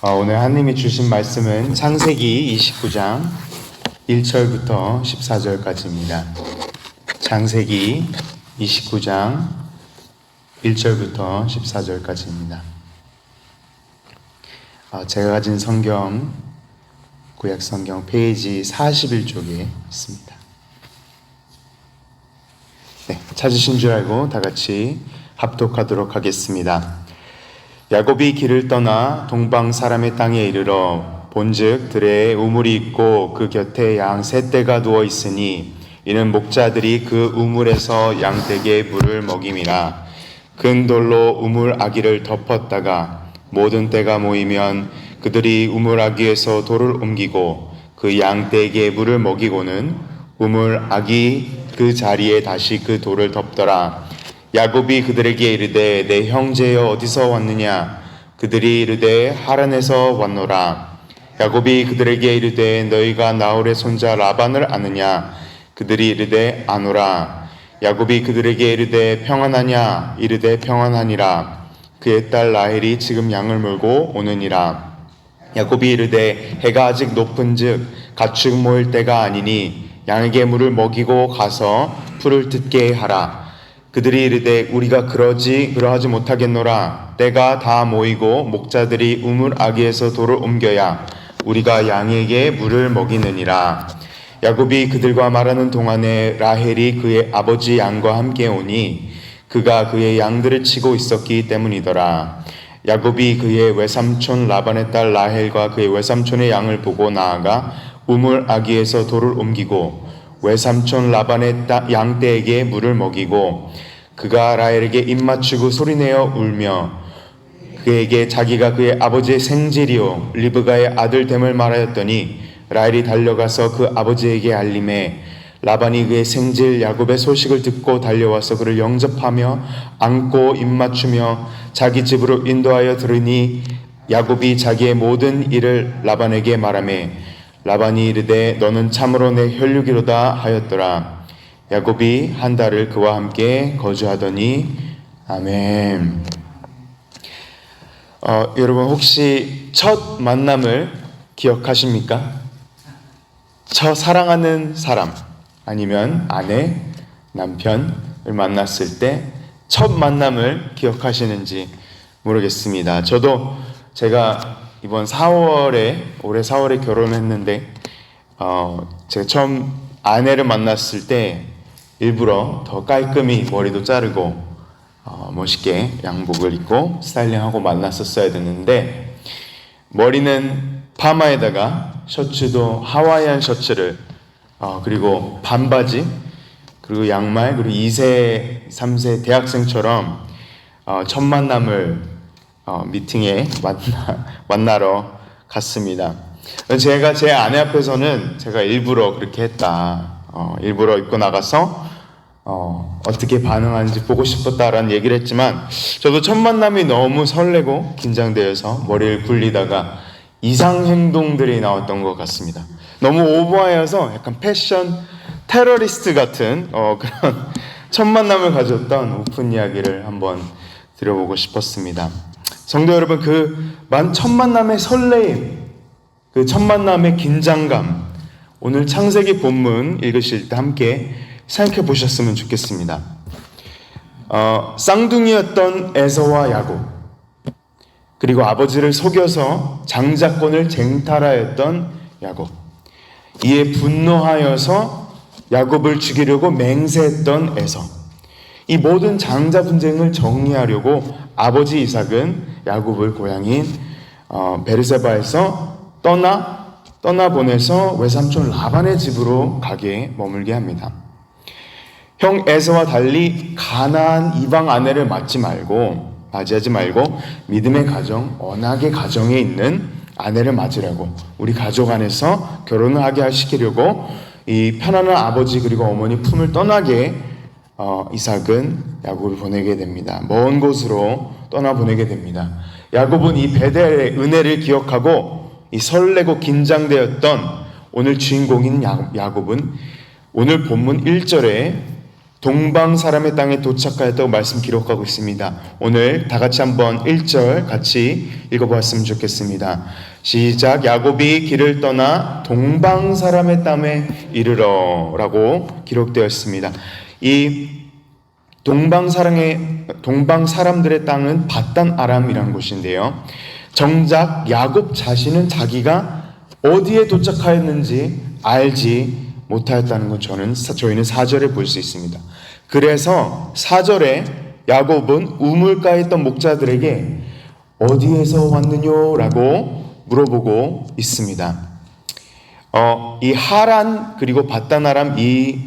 오늘 하나님이 주신 말씀은 창세기 29장 1절부터 14절까지입니다. 창세기 29장 1절부터 14절까지입니다. 제가 가진 성경, 구약 성경 페이지 41쪽에 있습니다. 네, 찾으신 줄 알고 다 같이 합독하도록 하겠습니다. 야곱이 길을 떠나 동방 사람의 땅에 이르러 본즉 들에 우물이 있고 그 곁에 양 세 떼가 누워 있으니 이는 목자들이 그 우물에서 양떼에게 물을 먹임이라. 큰 돌로 우물 아기를 덮었다가 모든 떼가 모이면 그들이 우물 아기에서 돌을 옮기고 그 양떼에게 물을 먹이고는 우물 아기 그 자리에 다시 그 돌을 덮더라. 야곱이 그들에게 이르되 내 형제여 어디서 왔느냐? 그들이 이르되 하란에서 왔노라. 야곱이 그들에게 이르되 너희가 나홀의 손자 라반을 아느냐? 그들이 이르되 아노라. 야곱이 그들에게 이르되 평안하냐? 이르되 평안하니라. 그의 딸 라헬이 지금 양을 몰고 오느니라. 야곱이 이르되 해가 아직 높은즉 가축 모일 때가 아니니 양에게 물을 먹이고 가서 풀을 뜯게 하라. 그들이 이르되 우리가 그러하지 못하겠노라. 때가 다 모이고 목자들이 우물 아기에서 돌을 옮겨야 우리가 양에게 물을 먹이느니라. 야곱이 그들과 말하는 동안에 라헬이 그의 아버지 양과 함께 오니 그가 그의 양들을 치고 있었기 때문이더라. 야곱이 그의 외삼촌 라반의 딸 라헬과 그의 외삼촌의 양을 보고 나아가 우물 아기에서 돌을 옮기고 외삼촌 라반의 양떼에게 물을 먹이고 그가 라헬에게 입맞추고 소리내어 울며 그에게 자기가 그의 아버지의 생질이요 리브가의 아들 됨을 말하였더니 라헬이 달려가서 그 아버지에게 알림해 라반이 그의 생질 야곱의 소식을 듣고 달려와서 그를 영접하며 안고 입맞추며 자기 집으로 인도하여 들으니 야곱이 자기의 모든 일을 라반에게 말하매 라반이 이르되 너는 참으로 내 혈육이로다 하였더라. 야곱이 한 달을 그와 함께 거주하더니 아멘. 여러분 혹시 첫 만남을 기억하십니까? 첫 사랑하는 사람 아니면 아내, 남편을 만났을 때 첫 만남을 기억하시는지 모르겠습니다. 저도 제가 이번 4월에 올해 4월에 결혼했는데 제가 처음 아내를 만났을 때 일부러 더 깔끔히 머리도 자르고 멋있게 양복을 입고 스타일링하고 만났었어야 됐는데 머리는 파마에다가 셔츠도 하와이안 셔츠를 그리고 반바지 그리고 양말 그리고 2세, 3세 대학생처럼 첫 만남을 미팅에 만나러 갔습니다. 제가 제 아내 앞에서는 제가 일부러 그렇게 했다. 일부러 입고 나가서 어떻게 반응하는지 보고 싶었다라는 얘기를 했지만 저도 첫 만남이 너무 설레고 긴장되어서 머리를 굴리다가 이상 행동들이 나왔던 것 같습니다. 너무 오버하여서 약간 패션 테러리스트 같은 그런 첫 만남을 가졌던 오픈 이야기를 한번 드려보고 싶었습니다. 성도 여러분, 그 첫 만남의 설레임, 그 첫 만남의 긴장감, 오늘 창세기 본문 읽으실 때 함께 생각해 보셨으면 좋겠습니다. 쌍둥이였던 에서와 야곱, 그리고 아버지를 속여서 장자권을 쟁탈하였던 야곱, 이에 분노하여서 야곱을 죽이려고 맹세했던 에서, 이 모든 장자 분쟁을 정리하려고 아버지 이삭은 야곱을 고향인 베르세바에서 떠나보내서 외삼촌 라반의 집으로 가게 머물게 합니다. 형 에서와 달리 가나안 이방 아내를 맞이하지 말고 믿음의 가정, 언약의 가정에 있는 아내를 맞으려고 우리 가족 안에서 결혼을 하게 시키려고 이 편안한 아버지 그리고 어머니 품을 떠나게 이삭은 야곱을 보내게 됩니다. 먼 곳으로 떠나보내게 됩니다. 야곱은 이 베델의 은혜를 기억하고 이 설레고 긴장되었던 오늘 주인공인 야곱은 오늘 본문 1절에 동방 사람의 땅에 도착하였다고 말씀 기록하고 있습니다. 오늘 다 같이 한번 1절 같이 읽어보았으면 좋겠습니다. 시작. 야곱이 길을 떠나 동방 사람의 땅에 이르러 라고 기록되어 있습니다. 이 동방 사람들의 땅은 바단 아람이라는 곳인데요. 정작 야곱 자신은 자기가 어디에 도착하였는지 알지 못하였다는 건 저희는 4절에 볼 수 있습니다. 그래서 4절에 야곱은 우물가에 있던 목자들에게 어디에서 왔느냐라고 물어보고 있습니다. 이 하란 그리고 바단 아람 이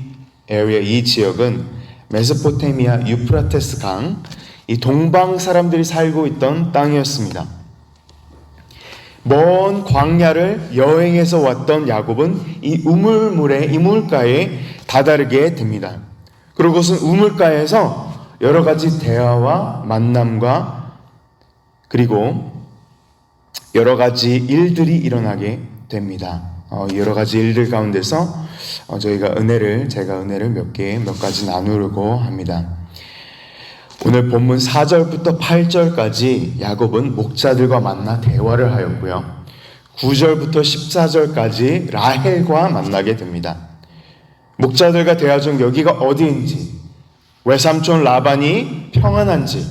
지역은 메소포타미아 유프라테스 강, 이 동방 사람들이 살고 있던 땅이었습니다. 먼 광야를 여행해서 왔던 야곱은 이 우물가에 다다르게 됩니다. 그리고 그것은 우물가에서 여러 가지 대화와 만남과 그리고 여러 가지 일들이 일어나게 됩니다. 여러 가지 일들 가운데서 제가 은혜를 몇 가지 나누려고 합니다. 오늘 본문 4절부터 8절까지 야곱은 목자들과 만나 대화를 하였고요. 9절부터 14절까지 라헬과 만나게 됩니다. 목자들과 대화 중 여기가 어디인지, 외삼촌 라반이 평안한지,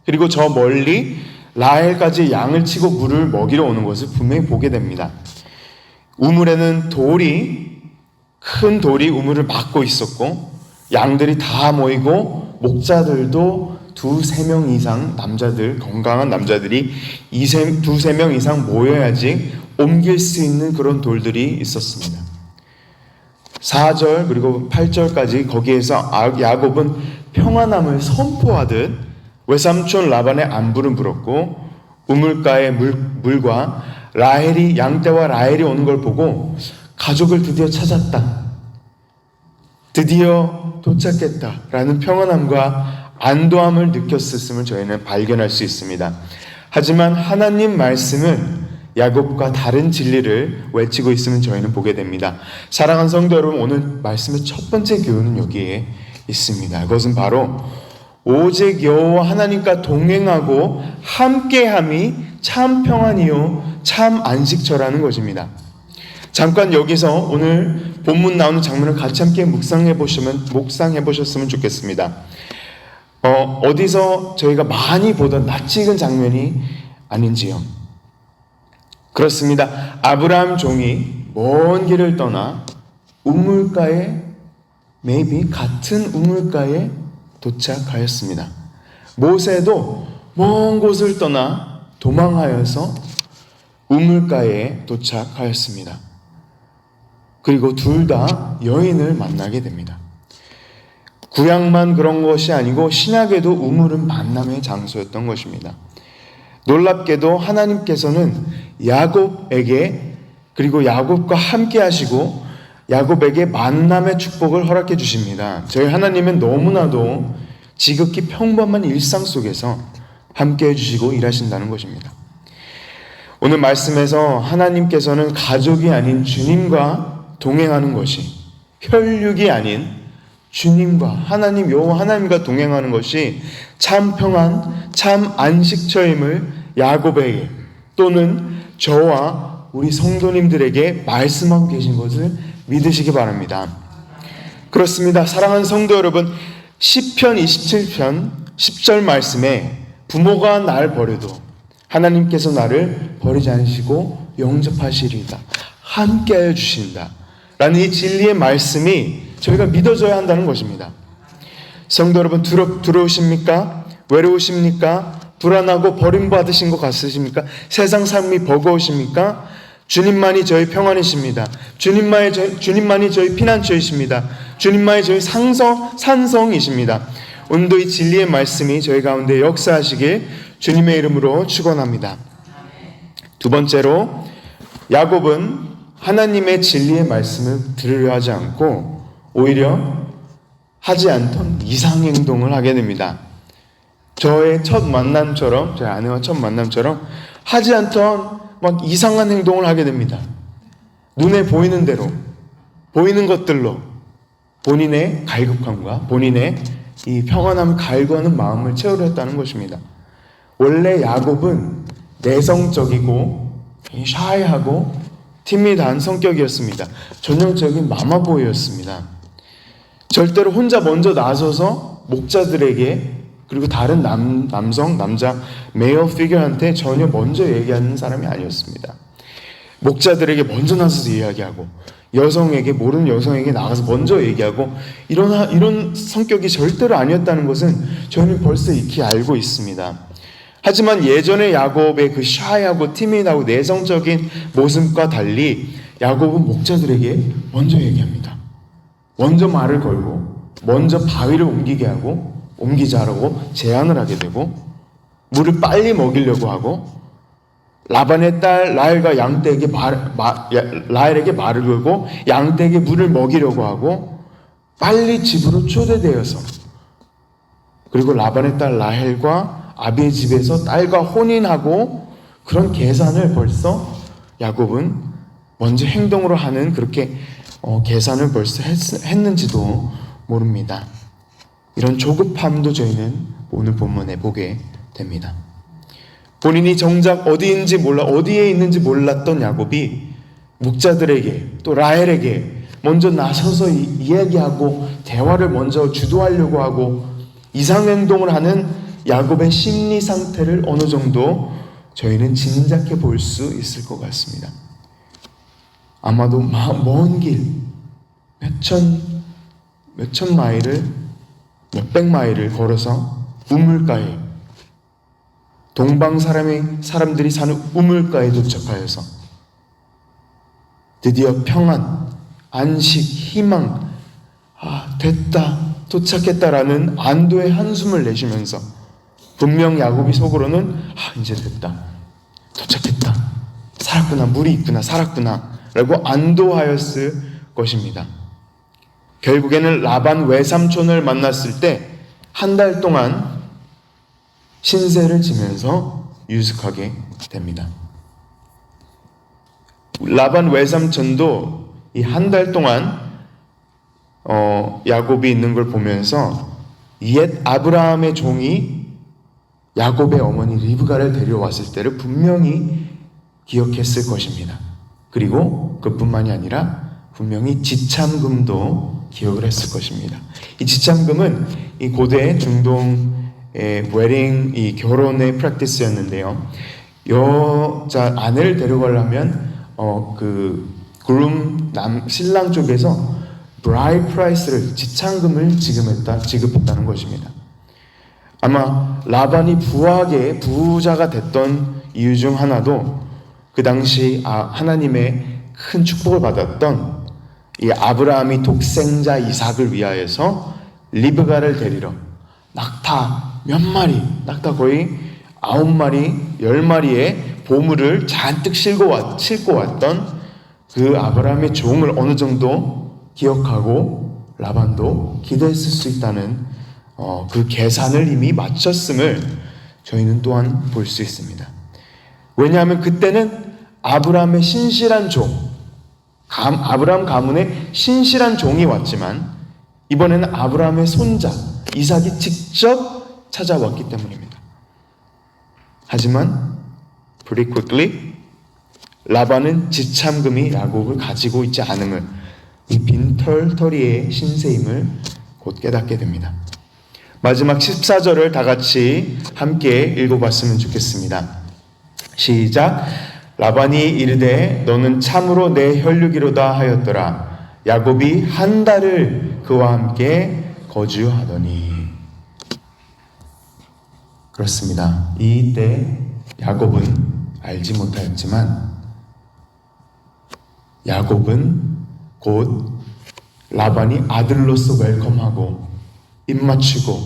그리고 저 멀리 라헬까지 양을 치고 물을 먹이러 오는 것을 분명히 보게 됩니다. 우물에는 큰 돌이 우물을 막고 있었고 양들이 다 모이고 목자들도 2-3명 이상 건강한 남자들이 2-3명 이상 모여야지 옮길 수 있는 그런 돌들이 있었습니다. 4절 그리고 8절까지 거기에서 야곱은 평안함을 선포하듯 외삼촌 라반의 안부를 물었고 우물가의 물과 양떼와 라헬이 오는 걸 보고 가족을 드디어 찾았다, 드디어 도착했다라는 평안함과 안도함을 느꼈음을 저희는 발견할 수 있습니다. 하지만 하나님 말씀은 야곱과 다른 진리를 외치고 있음을 저희는 보게 됩니다. 사랑하는 성도 여러분, 오늘 말씀의 첫 번째 교훈은 여기에 있습니다. 그것은 바로 오직 여호와 하나님과 동행하고 함께함이 참 평안이요 참 안식처라는 것입니다. 잠깐 여기서 오늘 본문 나오는 장면을 같이 함께 묵상해 보셨으면 좋겠습니다. 어디서 저희가 많이 보던 낯익은 장면이 아닌지요. 그렇습니다. 아브라함 종이 먼 길을 떠나 같은 우물가에 도착하였습니다. 모세도 먼 곳을 떠나 도망하여서 우물가에 도착하였습니다. 그리고 둘 다 여인을 만나게 됩니다. 구약만 그런 것이 아니고 신약에도 우물은 만남의 장소였던 것입니다. 놀랍게도 하나님께서는 야곱에게 그리고 야곱과 함께 하시고 야곱에게 만남의 축복을 허락해 주십니다. 저희 하나님은 너무나도 지극히 평범한 일상 속에서 함께 해주시고 일하신다는 것입니다. 오늘 말씀에서 하나님께서는 가족이 아닌 주님과 동행하는 것이, 혈육이 아닌 주님과 여호와 하나님과 동행하는 것이 참 평안, 참 안식처임을 야곱에게 또는 저와 우리 성도님들에게 말씀하고 계신 것을 믿으시기 바랍니다. 그렇습니다. 사랑하는 성도 여러분, 시편 27편 10절 말씀에 부모가 날 버려도 하나님께서 나를 버리지 않으시고 영접하시리이다, 함께하여 주신다 라는 이 진리의 말씀이 저희가 믿어져야 한다는 것입니다. 성도 여러분, 두려우십니까? 외로우십니까? 불안하고 버림받으신 것 같으십니까? 세상 삶이 버거우십니까? 주님만이 저희 평안이십니다. 주님만이 저희 피난처이십니다. 주님만이 저희 산성이십니다. 오늘도 이 진리의 말씀이 저희 가운데 역사하시길 주님의 이름으로 축원합니다. 두 번째로, 야곱은 하나님의 진리의 말씀을 들으려 하지 않고 오히려 하지 않던 이상행동을 하게 됩니다. 저의 아내와 첫 만남처럼 하지 않던 이상한 행동을 하게 됩니다. 눈에 보이는 대로, 보이는 것들로, 본인의 갈급함과 본인의 이 평안함을 갈구하는 마음을 채우려 했다는 것입니다. 원래 야곱은 내성적이고 샤이하고 티미드한 성격이었습니다. 전형적인 마마보이였습니다. 절대로 혼자 먼저 나서서 목자들에게 그리고 다른 남자 메일 피겨한테 전혀 먼저 얘기하는 사람이 아니었습니다. 목자들에게 먼저 나서서 이야기하고 모르는 여성에게 나가서 먼저 얘기하고 이런 성격이 절대로 아니었다는 것은 저는 벌써 익히 알고 있습니다. 하지만 예전의 야곱의 그 샤이하고 티밋하고 내성적인 모습과 달리 야곱은 목자들에게 먼저 얘기합니다. 먼저 말을 걸고 먼저 바위를 옮기자라고 제안을 하게 되고 물을 빨리 먹이려고 하고 라반의 딸 라헬과 양떼에게 라헬에게 말을 걸고 양떼에게 물을 먹이려고 하고 빨리 집으로 초대되어서 그리고 라반의 딸 라헬과 아비의 집에서 딸과 혼인하고 그런 계산을 벌써 야곱은 먼저 행동으로 하는 그렇게 계산을 벌써 했는지도 모릅니다. 이런 조급함도 저희는 오늘 본문에 보게 됩니다. 본인이 정작 어디에 있는지 몰랐던 야곱이 목자들에게 또 라헬에게 먼저 나서서 이야기하고 대화를 먼저 주도하려고 하고 이상행동을 하는 야곱의 심리 상태를 어느 정도 저희는 짐작해 볼 수 있을 것 같습니다. 아마도 먼 길, 몇천 마일을, 몇백 마일을 걸어서 우물가에 동방 사람들이 사는 우물가에 도착하여서 드디어 평안, 안식, 희망, 됐다, 도착했다라는 안도의 한숨을 내쉬면서 분명 야곱이 속으로는 이제 됐다, 도착했다, 살았구나, 물이 있구나, 살았구나 라고 안도하였을 것입니다. 결국에는 라반 외삼촌을 만났을 때 한 달 동안 신세를 지면서 유숙하게 됩니다. 라반 외삼촌도 이 한 달 동안 야곱이 있는 걸 보면서 옛 아브라함의 종이 야곱의 어머니 리브가를 데려왔을 때를 분명히 기억했을 것입니다. 그리고 그뿐만이 아니라 분명히 지참금도 기억을 했을 것입니다. 이 지참금은 이 고대 중동의 웨딩, 이 결혼의 프랙티스였는데요. 여자 아내를 데려가려면 신랑 쪽에서 브라이드 프라이스를 지참금을 지급했다는 것입니다. 아마 라반이 부자가 됐던 이유 중 하나도 그 당시 하나님의 큰 축복을 받았던 이 아브라함이 독생자 이삭을 위하여서 리브가를 데리러 낙타 거의 9마리, 10마리의 보물을 잔뜩 싣고 왔던 그 아브라함의 종을 어느 정도 기억하고 라반도 기대했을 수 있다는 그 계산을 이미 마쳤음을 저희는 또한 볼 수 있습니다. 왜냐하면 그때는 아브라함의 신실한 종, 아브라함 가문에 신실한 종이 왔지만 이번에는 아브라함의 손자 이삭이 직접 찾아왔기 때문입니다. 하지만 pretty quickly 라반은 지참금이 야곱을 가지고 있지 않음을, 이 빈털터리의 신세임을 곧 깨닫게 됩니다. 마지막 14절을 다 같이 함께 읽어봤으면 좋겠습니다. 시작. 라반이 이르되 너는 참으로 내 혈육이로다 하였더라. 야곱이 한 달을 그와 함께 거주하더니. 그렇습니다. 이때 야곱은 알지 못하였지만 야곱은 곧 라반이 아들로서 웰컴하고 입맞추고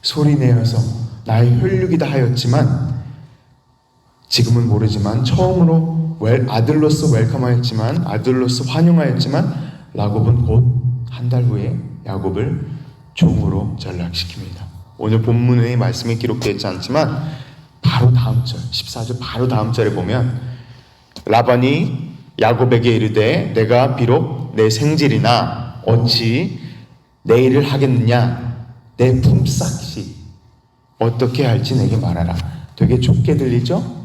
소리내어서 나의 혈육이다 하였지만 지금은 모르지만 처음으로 아들로서 웰컴하였지만 아들로서 환영하였지만 야곱은 곧 한 달 후에 야곱을 종으로 전락시킵니다. 오늘 본문의 말씀에 기록되어 있지 않지만 바로 다음 절 14절 바로 다음 절에 보면 라반이 야곱에게 이르되 내가 비록 내 생질이나 어찌 내 일을 하겠느냐? 내 품삯이 어떻게 할지 내게 말하라. 되게 좁게 들리죠?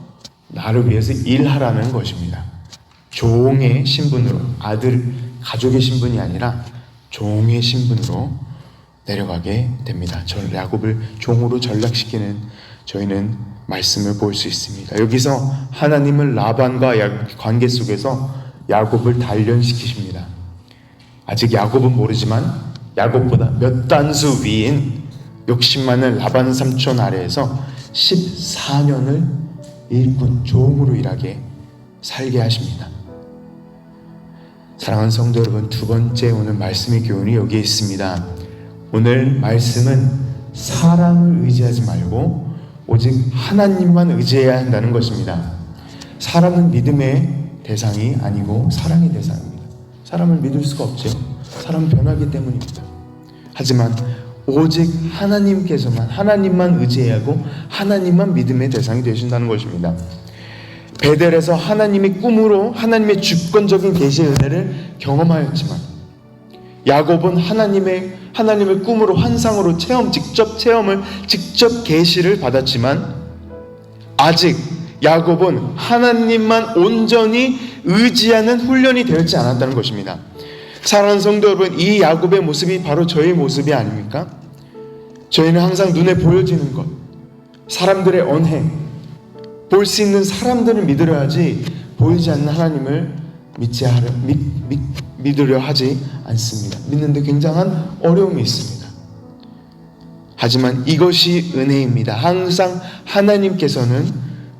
나를 위해서 일하라는 것입니다. 종의 신분으로, 아들, 가족의 신분이 아니라 종의 신분으로 내려가게 됩니다. 야곱을 종으로 전락시키는 저희는 말씀을 볼 수 있습니다. 여기서 하나님은 라반과 관계 속에서 야곱을 단련시키십니다. 아직 야곱은 모르지만 야곱보다 몇 단수 위인 욕심 많은 라반 삼촌 아래에서 14년을 일꾼, 종으로 일하게 살게 하십니다. 사랑하는 성도 여러분, 두 번째 오늘 말씀의 교훈이 여기에 있습니다. 오늘 말씀은 사람을 의지하지 말고 오직 하나님만 의지해야 한다는 것입니다. 사람은 믿음의 대상이 아니고 사랑의 대상입니다. 사람을 믿을 수가 없죠. 사람은 변하기 때문입니다. 하지만 오직 하나님만 의지해야 하고 하나님만 믿음의 대상이 되신다는 것입니다. 베델에서 하나님의 꿈으로 하나님의 주권적인 계시의 은혜를 경험하였지만 야곱은 하나님의 꿈으로 환상으로 직접 계시를 받았지만 아직 야곱은 하나님만 온전히 의지하는 훈련이 되었지 않았다는 것입니다. 사랑하는 성도 여러분, 이 야곱의 모습이 바로 저의 모습이 아닙니까? 저희는 항상 눈에 보여지는 것, 사람들의 언행, 볼 수 있는 사람들을 믿으려 하지 보이지 않는 하나님을 믿으려 하지 않습니다. 믿는데 굉장한 어려움이 있습니다. 하지만 이것이 은혜입니다. 항상 하나님께서는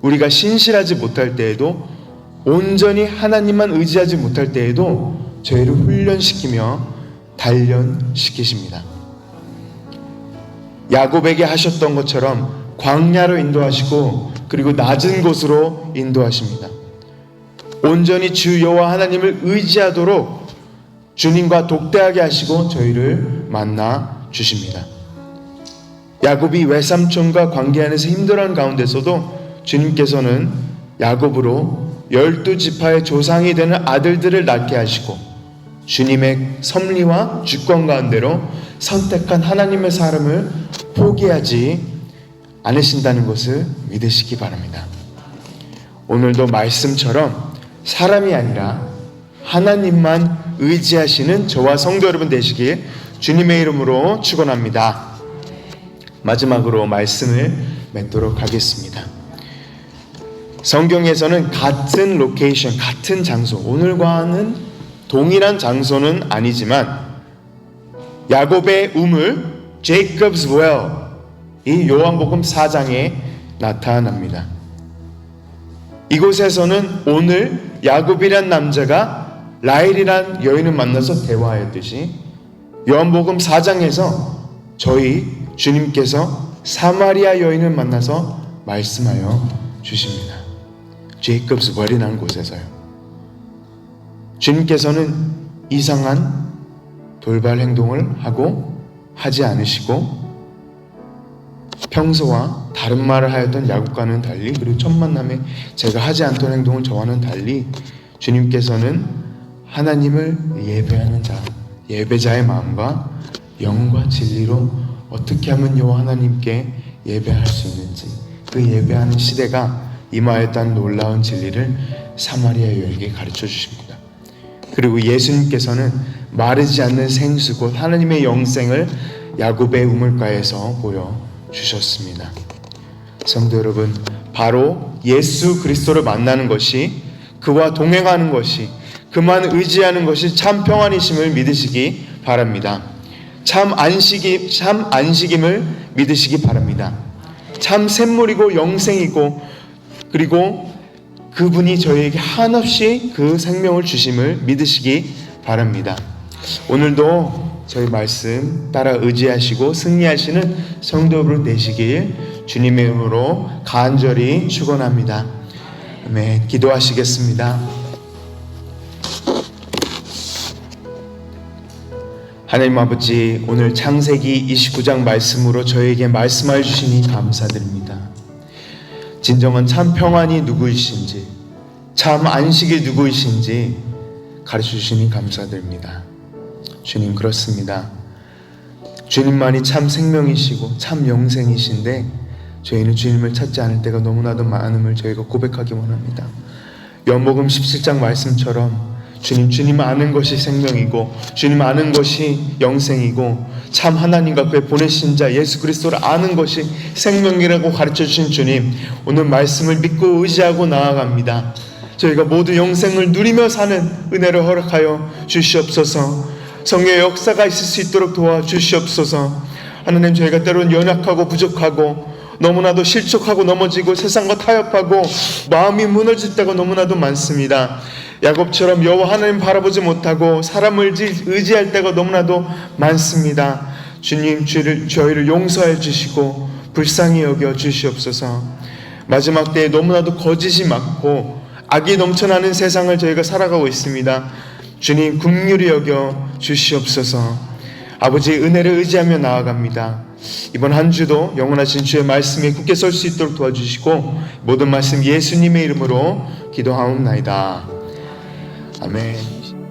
우리가 신실하지 못할 때에도, 온전히 하나님만 의지하지 못할 때에도 저희를 훈련시키며 단련시키십니다. 야곱에게 하셨던 것처럼 광야로 인도하시고 그리고 낮은 곳으로 인도하십니다. 온전히 주 여호와 하나님을 의지하도록 주님과 독대하게 하시고 저희를 만나 주십니다. 야곱이 외삼촌과 관계 안에서 힘들어하는 가운데서도 주님께서는 야곱으로 12지파의 조상이 되는 아들들을 낳게 하시고 주님의 섭리와 주권 가운데로 선택한 하나님의 사람을 포기하지 않으신다는 것을 믿으시기 바랍니다. 오늘도 말씀처럼 사람이 아니라 하나님만 의지하시는 저와 성도 여러분 되시길 주님의 이름으로 축원합니다. 마지막으로 말씀을 맺도록 하겠습니다. 성경에서는 같은 로케이션, 같은 장소, 오늘과는 동일한 장소는 아니지만 야곱의 우물, Jacob's well, 이 요한복음 4장에 나타납니다. 이곳에서는 오늘 야곱이란 남자가 라헬이란 여인을 만나서 대화하였듯이 요한복음 4장에서 저희 주님께서 사마리아 여인을 만나서 말씀하여 주십니다. Jacob's well이라는 곳에서요. 주님께서는 이상한 돌발 행동을 하지 않으시고 평소와 다른 말을 하였던 야곱과는 달리, 그리고 첫 만남에 제가 하지 않던 행동을 저와는 달리 주님께서는 하나님을 예배하는 자, 예배자의 마음과 영과 진리로 어떻게 하면 여호와 하나님께 예배할 수 있는지, 그 예배하는 시대가 임하였다는 놀라운 진리를 사마리아 여인에게 가르쳐 주십니다. 그리고 예수님께서는 마르지 않는 생수 곧 하나님의 영생을 야곱의 우물가에서 보여주셨습니다. 성도 여러분, 바로 예수 그리스도를 만나는 것이, 그와 동행하는 것이, 그만 의지하는 것이 참 평안이심을 믿으시기 바랍니다. 참 안식임을 믿으시기 바랍니다. 참 샘물이고 영생이고, 그리고 그분이 저희에게 한없이 그 생명을 주심을 믿으시기 바랍니다. 오늘도 저희 말씀 따라 의지하시고 승리하시는 성도 여러분 되시길 주님의 이름으로 간절히 축원합니다. 아멘. 기도하시겠습니다. 하나님 아버지, 오늘 창세기 29장 말씀으로 저에게 말씀하여 주시니 감사드립니다. 진정한 참 평안이 누구이신지, 참 안식이 누구이신지 가르쳐 주시니 감사드립니다. 주님, 그렇습니다. 주님만이 참 생명이시고 참 영생이신데 저희는 주님을 찾지 않을 때가 너무나도 많음을 저희가 고백하기 원합니다. 요한복음 17장 말씀처럼 주님 아는 것이 생명이고 주님 아는 것이 영생이고 참 하나님과 그의 보내신 자 예수 그리스도를 아는 것이 생명이라고 가르쳐 주신 주님, 오늘 말씀을 믿고 의지하고 나아갑니다. 저희가 모두 영생을 누리며 사는 은혜를 허락하여 주시옵소서. 성령의 역사가 있을 수 있도록 도와주시옵소서. 하나님, 저희가 때로는 연약하고 부족하고 너무나도 실족하고 넘어지고 세상과 타협하고 마음이 무너질 때가 너무나도 많습니다. 야곱처럼 여호와 하나님 바라보지 못하고 사람을 의지할 때가 너무나도 많습니다. 주님, 저희를 용서해 주시고 불쌍히 여겨 주시옵소서. 마지막 때에 너무나도 거짓이 많고 악이 넘쳐나는 세상을 저희가 살아가고 있습니다. 주님, 긍휼히 여겨 주시옵소서. 아버지의 은혜를 의지하며 나아갑니다. 이번 한 주도 영원하신 주의 말씀에 굳게 설 수 있도록 도와주시고 모든 말씀 예수님의 이름으로 기도하옵나이다. 아멘.